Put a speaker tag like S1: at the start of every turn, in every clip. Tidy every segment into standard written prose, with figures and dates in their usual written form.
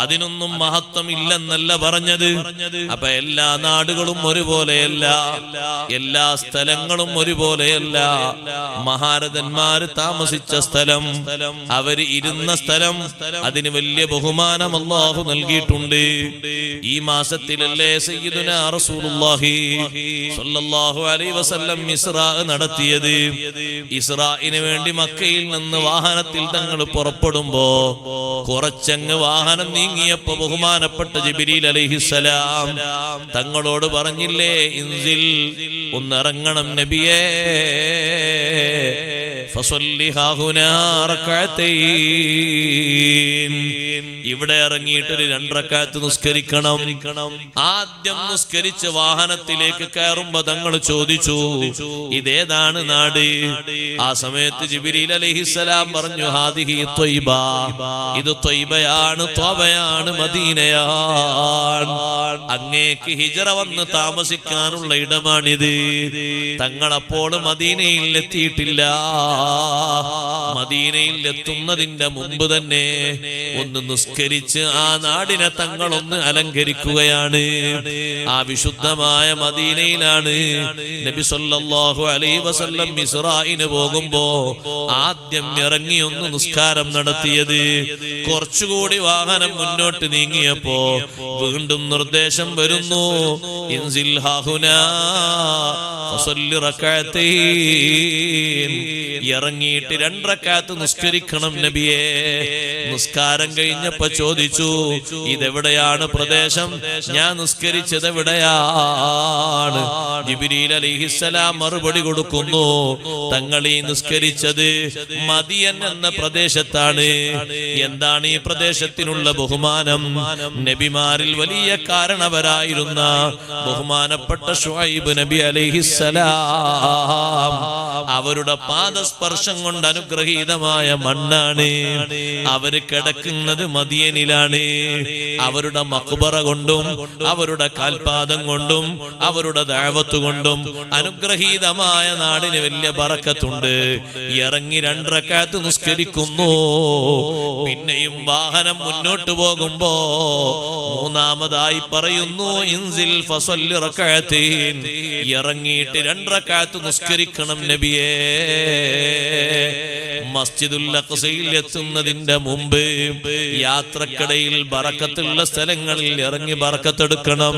S1: അതിനൊന്നും മഹത്വം ഇല്ലെന്നല്ല പറഞ്ഞത്. അപ്പൊ എല്ലാ നാടുകളും ഒരുപോലെയല്ല, എല്ലാ സ്ഥലങ്ങളും ഒരുപോലെയല്ല. മഹാരഥന്മാര് താമസിച്ച സ്ഥലം, അവര് ഇരുന്ന സ്ഥലം, അതിന് വലിയ ബഹുമാനം അല്ലാഹു നൽകിയിട്ടുണ്ട്. ഈ മാസത്തിലല്ലേ സയ്യിദുനാ റസൂലുള്ളാഹി സ്വല്ലല്ലാഹു അലൈഹി വസല്ലം ഇസ്റാ നടത്തിയത്. ഇസ്റാഇന് വേണ്ടി മക്കയിൽ നിന്ന് വാഹനത്തിൽ തങ്ങൾ പുറപ്പെടുമ്പോ കുറച്ചങ്ങ് വാഹനം നീങ്ങിയപ്പോ ബഹുമാനപ്പെട്ട ജിബ്രീൽ അലൈഹിസ്സലാം തങ്ങളോട് പറഞ്ഞില്ലേ, ഇൻസിൽ, ഒന്നിറങ്ങണം നബിയേ, ഫസല്ലി ഹാഹുനാ റകഅതൈൻ, ഇവിടെ ഇറങ്ങിയിട്ട് ഒരു 2 റക്അത്ത് നിസ്കരിക്കണം. ആദ്യം നിസ്കരിച്ച് വാഹനത്തിലേക്ക് കയറുമ്പോ തങ്ങൾ ചോദിച്ചു, ഇതേതാണ് നാട്? ആ സമയത്ത് ജിബ്രീൽ അലൈഹിസ്സലാം പറഞ്ഞു, ഹാദിഹി ത്വയ്ബ, ഇത് ത്വയ്ബയാണ്, ത്വബയാണ്, മദീനയാണ്. അങ്ങേക്ക് ഹിജ്റ വന്ന് താമസിക്കാനുള്ള ഇടമാണിത്. തങ്ങളപ്പോൾ മദീനയിൽ എത്തിയിട്ടില്ല. മദീനയിൽ എത്തുന്നതിന്റെ മുമ്പ് തന്നെ ഒന്ന് നിസ്കരിച്ച് ആ നാടിനെ തങ്ങളൊന്ന് അലങ്കരിക്കുകയാണ്. ആ വിശുദ്ധമായ മദീനയിലാണ് നബി സല്ലല്ലാഹു അലൈഹി വസല്ലം ഇസ്റാഇന് പോകുമ്പോ ആദ്യം ഇറങ്ങി ഒന്ന് നിസ്കാരം നടത്തിയത്. കുറച്ചുകൂടി വാഹനം മുന്നോട്ട് നീങ്ങിയപ്പോ വീണ്ടും നിർദ്ദേശം വരുന്നു, ഇൻസിൽ ഹാഹുനാ ഫസല്ലി റകഅതൈൻ, ഇറങ്ങിയിട്ട് 2 റക്അത്ത് നിസ്കരിക്കണം നബിയേ. നിസ്കാരം കഴിഞ്ഞപ്പോ ചോദിച്ചു, ഇതെവിടെയാണ് പ്രദേശം? ഞാൻ നിസ്കരിച്ചത് എവിടെയാണ്? ജിബ്രീൽ അലൈഹിസ്സലാം മറുപടി കൊടുക്കുന്നു, തങ്ങൾ ഈ നിസ്കരിച്ചത് മദിയൻ എന്ന പ്രദേശത്താണ്. എന്താണ് ഈ പ്രദേശത്തിനുള്ള ബഹുമാനം? നബിമാരിൽ വലിയ കാരണവരായിരുന്ന ബഹുമാനപ്പെട്ട ശുഐബ് നബി അലൈഹിസ്സലാം, അവരുടെ പാദസ്പർശം കൊണ്ട് അനുഗ്രഹീതമായ മണ്ണാണ്. അവര് കിടക്കുന്നത് മദിയനിലാണ്. അവരുടെ മഖ്ബറ കൊണ്ടും അവരുടെ കാൽപാദം കൊണ്ടും അവരുടെ ദഅവത്ത് കൊണ്ടും അനുഗ്രഹീതമായ നാടിന് വലിയ ബറക്കത്തുണ്ട്. ഇറങ്ങി 2 റക്അത്ത് നിസ്കരിക്കുന്നു. പിന്നെയും വാഹനം മുന്നോട്ട് പോകുമ്പോ മൂന്നാമതായി പറയുന്നു, ഇൻസിൽ ഫസല്ലി റകഅതൈൻ, ഇറങ്ങിയിട്ട് 2 റക്അത്ത് നിസ്കരിക്കണം നബിയേ. മസ്ജിദുൽ അഖ്സയിൽ എത്തുന്നതിന്റെ മുമ്പ് യാത്രക്കിടയിൽ ബറക്കത്തുള്ള സ്ഥലങ്ങളിൽ ഇറങ്ങി ബറക്കത്തെടുക്കണം.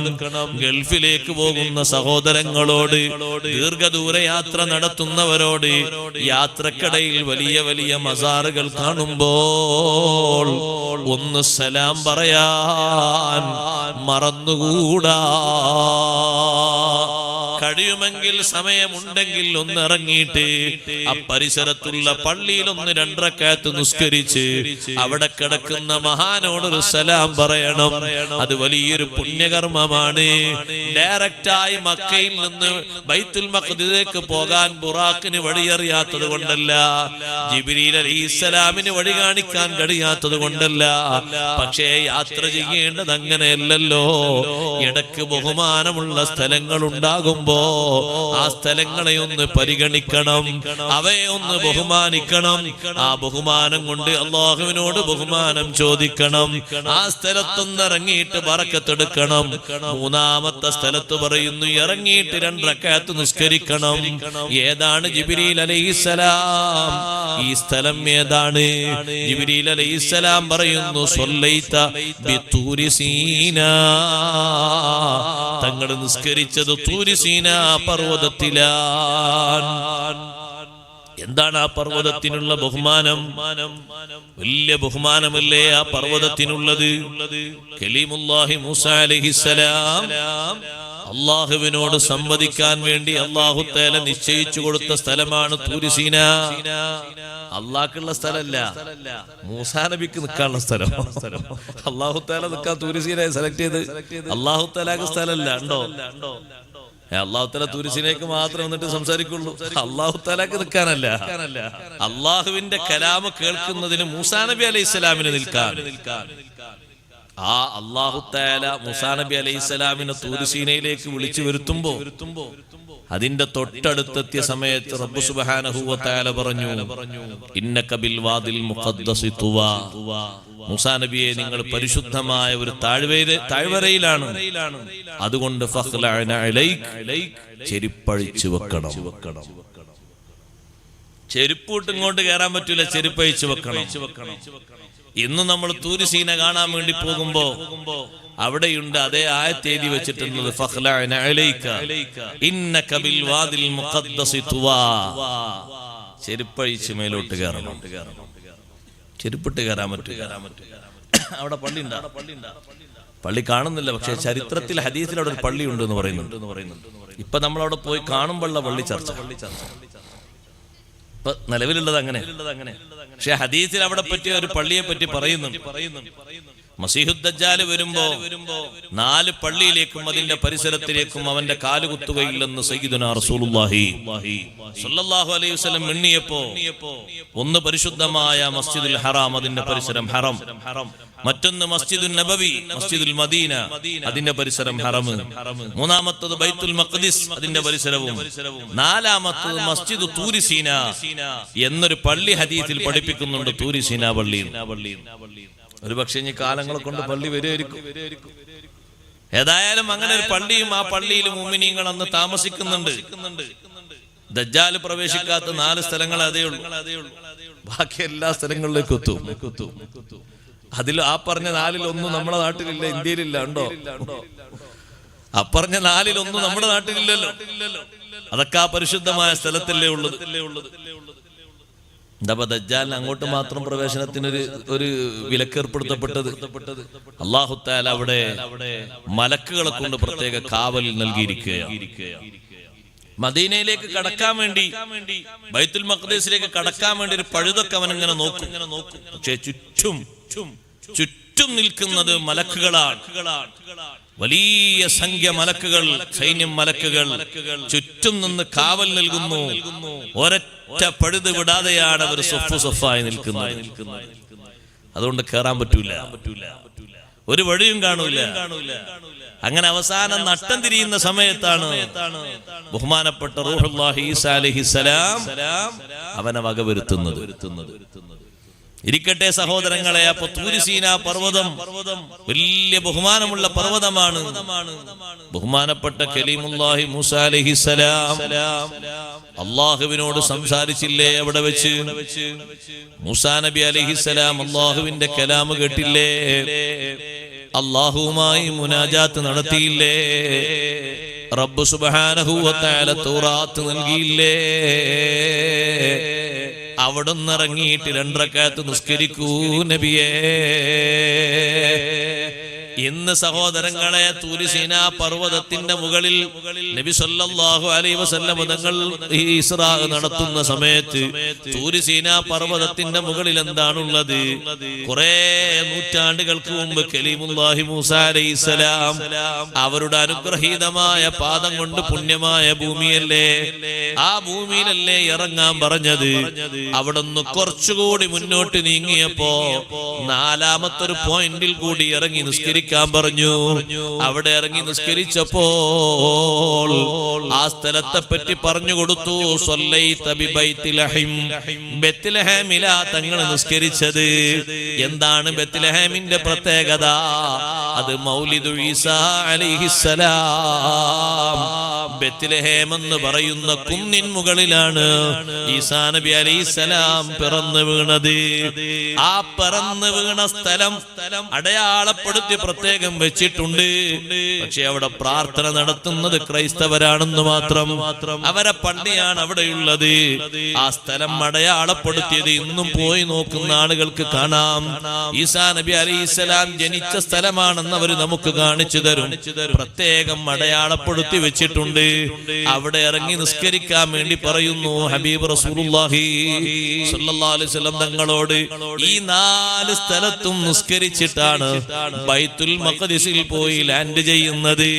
S1: ഗൾഫിലേക്ക് പോകുന്ന സഹോദരങ്ങളോട്, ദീർഘദൂര യാത്ര നടത്തുന്നവരോട് യാത്രക്കിടയിൽ വലിയ വലിയ മസാറുകൾ കാണുമ്പോൾ ഒന്ന് സലാം പറയാൻ മറന്നുകൂടാ. കഴിയുമെങ്കിൽ സമയമുണ്ടെങ്കിൽ ഒന്ന് ഇറങ്ങിയിട്ട് ആ പരിസരത്തുള്ള പള്ളിയിൽ ഒന്ന് 2 റക്അത്ത് നിസ്കരിച്ച് അവിടെ കിടക്കുന്ന മഹാനോടൊരു സലാം പറയണം. അത് വലിയൊരു പുണ്യകർമ്മമാണ്. ഡയറക്റ്റായി മക്കയിൽ നിന്ന് ബൈത്തുൽ മഖ്ദിസിലേക്ക് പോകാൻ ബുറാഖിന് വഴിയറിയാത്തത് കൊണ്ടല്ല, ജിബ്രീൽ അലൈഹിസ്സലാമിന് വഴി കാണിക്കാൻ കഴിയാത്തത് കൊണ്ടല്ല. പക്ഷേ യാത്ര ചെയ്യേണ്ടത് അങ്ങനെയല്ലല്ലോ. ഇടക്ക് ബഹുമാനമുള്ള സ്ഥലങ്ങൾ ഉണ്ടാകുമ്പോ ആ സ്ഥലങ്ങളെ ഒന്ന് പരിഗണിക്കണം, അവയെ ഒന്ന് ബഹുമാനിക്കണം. ആ ബഹുമാനം കൊണ്ട് അല്ലാഹുവിനോട് ബഹുമാനം ചോദിക്കണം. ആ സ്ഥലത്തൊന്ന് ഇറങ്ങിയിട്ട് ബറക്കത്തെടുക്കണം. മൂന്നാമത്തെ സ്ഥലത്ത് പറയുന്നു, ഇറങ്ങിയിട്ട് 2 റക്അത്ത് നിസ്കരിക്കണം. ഏതാണ് ജിബ്രീൽ അലൈഹിസ്സലാം? ഈ സ്ഥലം ഏതാണ്? ജിബ്രീൽ അലൈഹിസ്സലാം പറയുന്നു, സ്വല്ലൈത ബിതൂരി സീനാ, തങ്ങൾ നിസ്കരിച്ചത് തൂരി സീന പർവ്വതത്തിലാണ്. എന്താണ് ആ പർവ്വതത്തിനുള്ള ബഹുമാനം? വലിയ ബഹുമാനമല്ലേ ആ പർവ്വതത്തിനുള്ളത്? കലീമുല്ലാഹി മൂസ അലൈഹിസ്സലാം അള്ളാഹുവിനോട് സംവദിക്കാൻ വേണ്ടി അല്ലാഹു തആല നിശ്ചയിച്ചു കൊടുത്ത സ്ഥലമാണ് തൂരി സീന. അള്ളാഹ്ക്കുള്ള സ്ഥലമല്ല, മൂസാ നബിക്ക് നിൽക്കാനുള്ള സ്ഥലം. അല്ലാഹു തആല നിൽക്കാൻ തൂരി സീന സെലക്ട് ചെയ്ത് അല്ലാഹു തആലക്ക് സ്ഥലമല്ല. ഉണ്ടോ? അല്ലാഹു തആല തൂരി സീനയ്ക്ക് മാത്രം വന്നിട്ട് സംസാരിക്കുള്ളൂ. അല്ലാഹു തആലക്ക് നിൽക്കാനല്ല, അള്ളാഹുവിന്റെ കലാമ് കേൾക്കുന്നതിന് മൂസാ നബി അലൈഹിസ്സലാമിന് നിൽക്കാൻ. ആ അല്ലാഹു തആല മൂസാ നബി അലൈഹിസ്സലാമിനെ തൂരി സീനയിലേക്ക് വിളിച്ചു വരുത്തുമ്പോ അതിന്റെ തൊട്ടടുത്തെത്തിയ സമയത്ത് റബ്ബ് സുബ്ഹാനഹു വ തആല പറഞ്ഞു, ഇന്നക ബിൽ വാദിൽ മുഖദ്ദസി തുവാ. മൂസാ നബിയെ, നിങ്ങൾ പരിശുദ്ധമായ ഒരു താഴ്വരയിലാണ്. അതുകൊണ്ട് ഫഖ്ലഅന അലൈക്, ചെരുപ്പഴിച്ചു വെക്കണം. ചെരുപ്പിട്ട് ഇങ്ങോട്ട് കയറാൻ പറ്റൂല, ചെരുപ്പഴിച്ചു വെക്കണം. ഇന്ന് നമ്മൾ തൂര് സീന കാണാൻ വേണ്ടി പോകുമ്പോ അവിടെയുണ്ട് അതേ ആയത്ത് എഴുതി വെച്ചിട്ടുള്ളത്, ഫഖ്ലഅന അലൈക ഇന്നക ബിൽ വാദിൽ മുഖദ്ദസി തുവാ. ചെരുപ്പഴിച്ച് മേലോട്ട് കയറണം. ചെരുപ്പിട്ട് കയറാൻ പറ്റൂല. അവിടെ പള്ളി ഉണ്ടാ? പള്ളി കാണുന്നില്ല, പക്ഷെ ചരിത്രത്തിൽ ഹദീസിൽ അവിടെ ഒരു പള്ളി ഉണ്ട് എന്ന് പറയുന്നുണ്ട്. ഇപ്പൊ നമ്മൾ അവിടെ പോയി കാണുമ്പോഴുള്ള പള്ളി ചർച്ച. ഇപ്പൊ നിലവിലുള്ളത് അങ്ങനെ. പക്ഷെ ഹദീസിൽ അവിടെ പറ്റിയ ഒരു പള്ളിയെ പറ്റി പറയുന്നുണ്ട്. മസീഹുദ് ദജ്ജാൽ വരുമ്പോ 4 പള്ളിയിലേക്കും അതിന്റെ പരിസരത്തിലേക്കും അവന്റെ കാലുകുത്തുകയില്ലെന്ന് സയ്യിദുനാ റസൂലുള്ളാഹി സ്വല്ലല്ലാഹു അലൈഹി വസല്ലം എണ്ണിയപ്പോ, ഒന്ന് പരിശുദ്ധമായ മസ്ജിദുൽ ഹറാം, അതിന്റെ പരിസരം ഹറം. മറ്റൊന്ന് മസ്ജിദുൽ നബവി, മസ്ജിദുൽ മദീന, അതിന്റെ പരിസരം ഹറം. മൂന്നാമത്തത് ബൈത്തുൽ മഖ്ദിസ്, അതിന്റെ പരിസരവും. നാലാമത്തത് മസ്ജിദ് തൂരി സീന എന്നൊരു പള്ളി ഹദീസിൽ പഠിപ്പിക്കുന്നുണ്ട്. തൂരി സീന പള്ളി. ഒരു പക്ഷേ ഇനി കാലങ്ങളെ കൊണ്ട് പള്ളി വരുമായിരിക്കും. ഏതായാലും അങ്ങനെ ഒരു പള്ളിയും ആ പള്ളിയിൽ മുഅ്മിനീങ്ങൾ അന്ന് താമസിക്കുന്നുണ്ട്. ദജ്ജാൽ പ്രവേശിക്കാത്ത 4 സ്ഥലങ്ങൾ അതേ ഉള്ളൂ. ബാക്കി എല്ലാ സ്ഥലങ്ങളിലേക്കും എത്തും. അതിൽ ആ പറഞ്ഞ 4-1 നമ്മുടെ നാട്ടിലില്ല, ഇന്ത്യയിലില്ല. ഉണ്ടോ? അപ്പറഞ്ഞ 4-1 നമ്മുടെ നാട്ടിലില്ലല്ലോ. അതൊക്കെ ആ പരിശുദ്ധമായ സ്ഥലത്തല്ലേ ഉള്ളത്. എന്താ ദജ്ജാലിന് അങ്ങോട്ട് മാത്രം പ്രവേശനത്തിനൊരു വിലക്കേർപ്പെടുത്തപ്പെട്ടത്? അല്ലാഹു തആല അവിടെ മലക്കുകളെ കൊണ്ട് പ്രത്യേക കാവൽ നൽകിയിരിക്കുകയാണ്. മദീനയിലേക്ക് കടക്കാൻ വേണ്ടി, ബൈത്തുൽ മഖ്ദിസിലേക്ക് കടക്കാൻ വേണ്ടി ഒരു പഴുതൊക്കെ അവൻ ഇങ്ങനെ നോക്കും. പക്ഷേ ചുറ്റും നിൽക്കുന്നത് മലക്കുകളാണ്. വലിയ സംഖ്യ മലക്കുകൾ, സൈന്യം മലക്കുകൾ ചുറ്റും നിന്ന് കാവൽ നൽകുന്നു. ഒരൊറ്റ പഴുത് വിടാതെയാണ് അവർ സൊഫായി നിൽക്കുന്നത്. അതുകൊണ്ട് കയറാൻ പറ്റൂല, ഒരു വഴിയും കാണൂല. അങ്ങനെ അവസാനം നട്ടം തിരിയുന്ന സമയത്താണ് ബഹുമാനപ്പെട്ട റൂഹുല്ലാഹി ഈസാ അലൈഹിസ്സലാം അവനെ വകവരുത്തുന്നത്. ഇരിക്കട്ടെ സഹോദരങ്ങളെ, അപ്പൊ തൂരി സീന പർവ്വതം വലിയ ബഹുമാനമുള്ള പർവ്വതമാണ്. ബഹുമാനപ്പെട്ട കലീമുല്ലാഹി മൂസാ അലൈഹിസ്സലാം അള്ളാഹുവിനോട് സംസാരിച്ചില്ലേ അവിടെ വെച്ച്? മൂസാ നബി അലൈഹിസ്സലാം അള്ളാഹുവിന്റെ കലാം കേട്ടില്ലേ? അള്ളാഹുവുമായി മുനാജാത്ത് നടത്തിയില്ലേ? റബ്ബ് സുബ്ഹാനഹു വ തആല തൗറാത്ത് നൽകിയില്ലേ? അവിടുന്ന് ഇറങ്ങിയിട്ട് 2 റക്അത്ത് നിസ്കരിക്കൂ നബിയേ. ഇന്ന് സഹോദരങ്ങളെ, തൂരി സീനാ പർവ്വതത്തിന്റെ മുകളിൽ നബി സല്ലല്ലാഹു അലൈഹി വസല്ലം തങ്ങൾ ഇസ്രാ നടത്തുന്ന സമയത്ത് തൂരി സീനാ പർവ്വതത്തിന്റെ മുകളിൽ എന്താണുള്ളത്? കുറെ നൂറ്റാണ്ടുകൾക്ക് മുമ്പ് കലീമുല്ലാഹി മൂസാ അലൈഹിസ്സലാം അവരുടെ അനുഗ്രഹീതമായ പാദം കൊണ്ട് പുണ്യമായ ഭൂമിയല്ലേ, ആ ഭൂമിയിലല്ലേ ഇറങ്ങാൻ പറഞ്ഞത്? അവിടുന്ന് കുറച്ചുകൂടി മുന്നോട്ട് നീങ്ങിയപ്പോ 4-മത്തൊരു പോയിന്റിൽ കൂടി ഇറങ്ങി നിസ്കരിക്കാൻ പറഞ്ഞു. അവിടെ ഇറങ്ങി നിസ്കരിച്ചപ്പോൾ ആ സ്ഥലത്തെ പറ്റി പറഞ്ഞു കൊടുത്തു. ബെത്ലഹേമിലാ തങ്ങൾ നിസ്കരിച്ചത്. എന്താണ് ബെത്ലഹേമിന്റെ പ്രത്യേകത? അത് മൗലിദു ഈസാ അലൈഹിസ്സലാം. ബെത്ലഹേം എന്ന് പറയുന്ന കുന്നിൻ മുകളിലാണ് ഈസാ നബി അലൈഹിസ്സലാം പിറന്നു വീണത്. ആ പിറന്നു വീണ സ്ഥലം അടയാളപ്പെടുത്തി പ്രത്യേകം വെച്ചിട്ടുണ്ട്. പക്ഷെ അവിടെ പ്രാർത്ഥന നടത്തുന്നത് ക്രൈസ്തവരാണെന്ന് മാത്രം. അവരെ പള്ളിയാണ് അവിടെയുള്ളത്. ആ സ്ഥലം അടയാളപ്പെടുത്തിയത് ഇന്നും പോയി നോക്കുന്ന ആളുകൾക്ക് കാണാം. ഈസാ നബി അലൈഹിസ്സലാം ജനിച്ച സ്ഥലമാണെന്ന് അവർ നമുക്ക് കാണിച്ചു തരും. പ്രത്യേകം അടയാളപ്പെടുത്തി വെച്ചിട്ടുണ്ട്. അവിടെ ഇറങ്ങി നിസ്കരിക്കാൻ വേണ്ടി പറയുന്നു ഹബീബ് റസൂലുള്ളാഹി സ്വല്ലല്ലാഹു അലൈഹി വസല്ലം തങ്ങളോട്. ഈ 4 സ്ഥലത്തും നിസ്കരിച്ചിട്ടാണ് ബൈത്തുൽ മഖ്ദിസിൽ പോയി ലാൻഡ് ചെയ്യുന്നത്.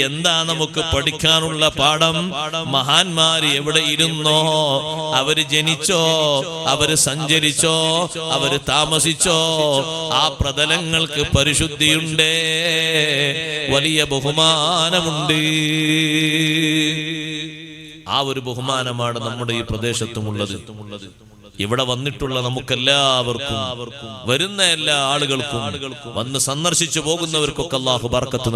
S1: എന്താ നമുക്ക് പഠിക്കാനുള്ള പാഠം? മഹാന്മാര് എവിടെ ഇരുന്നോ, അവര് ജനിച്ചോ, അവര് സഞ്ചരിച്ചോ, അവര് താമസിച്ചോ, ആ പ്രതലങ്ങൾക്ക് പരിശുദ്ധിയുണ്ട്, വലിയ ബഹുമാനമുണ്ട്. ആ ഒരു ബഹുമാനമാണ് നമ്മുടെ ഈ പ്രദേശത്തുമുള്ളത്. ഇവിടെ വന്നിട്ടുള്ള നമുക്കെല്ലാവർക്കും, വരുന്ന എല്ലാ ആളുകൾക്കും, വന്ന് സന്ദർശിച്ചു പോകുന്നവർക്കൊക്കെ അല്ലാഹു ബർക്കത്ത്